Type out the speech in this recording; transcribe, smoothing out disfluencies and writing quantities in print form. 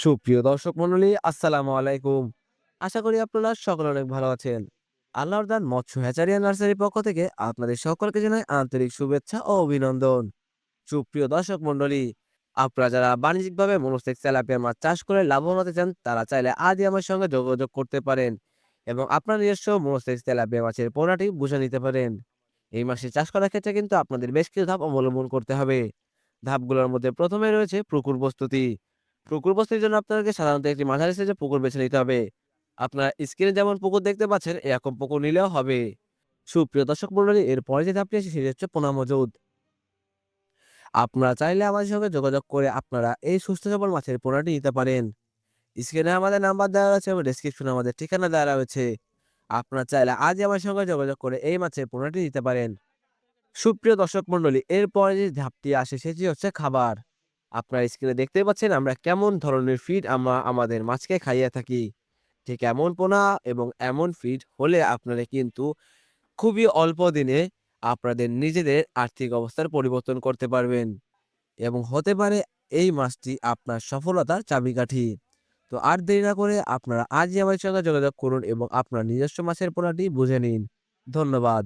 সুপ্রিয় দর্শক মন্ডলী, আসসালামু আলাইকুম। আশা করি আপনারা সকলে অনেক ভালো আছেন। আল্লাহর দান মৎস্য হ্যাচারিয়া নার্সারির পক্ষ থেকে আপনাদের সকলকে জানাই আন্তরিক শুভেচ্ছা ও অভিনন্দন। সুপ্রিয় দর্শক মন্ডলী, আপনারা যারা বাণিজ্যিকভাবে মনোসেক্স তেলাপিয়া মাছ চাষ করে লাভবান হতে চান, তারা চাইলে আজই আমার সঙ্গে যোগাযোগ করতে পারেন এবং আপনার নিজস্ব মনোসেক্স তেলাপিয়া মাছের পোনাটি বুঝে নিতে পারেন। এই মাসে চাষ করার ক্ষেত্রে কিন্তু আপনাদের বেশ কিছু ধাপ অবলম্বন করতে হবে। ধাপগুলোর মধ্যে প্রথমে রয়েছে পুকুর প্রস্তুতি। পুকুর প্রস্তুতির জন্য আপনাকে সাধারণত একটি মাঝারি সাইজের পুকুর বেছে নিতে হবে। আপনার স্ক্রিনে যেমন পুকুর দেখতে পাচ্ছেন, এরকম পুকুর নিলেও হবে। সুপ্রিয় দর্শক মন্ডলী, এরপরে যে ধাপটি আছে সেটি হচ্ছে পোনা মজুদ। আপনারা চাইলে আমাদের সঙ্গে যোগাযোগ করে আপনারা এই সুস্থ সবল মাছের পোনাটি নিতে পারেন। স্ক্রিনে আমাদের নাম্বার দেওয়া রয়েছে এবং ডেসক্রিপশনে আমাদের ঠিকানা দেওয়া রয়েছে। আপনারা চাইলে আজই আমার সঙ্গে যোগাযোগ করে এই মাছের পোনাটি নিতে পারেন। সুপ্রিয় দর্শক মন্ডলী, এরপরে যে ধাপটি আসে সেটি হচ্ছে খাবার। আপনার স্ক্রিনে দেখতেই পাচ্ছেন আমরা কেমন ধরনের ফিড আমরা আমাদের মাছকে খাইয়ে থাকি। ঠিক এমন পোনা এবং এমন ফিড হলে আপনারা কিন্তু খুবই অল্প দিনে আপনাদের নিজেদের আর্থিক অবস্থার পরিবর্তন করতে পারবেন এবং হতে পারে এই মাছটি আপনার সফলতার চাবিকাঠি। তো আর দেরি না করে আপনারা আজই আমার সঙ্গে যোগাযোগ করুন এবং আপনার নিজস্ব মাছের পোনাটি বুঝে নিন। ধন্যবাদ।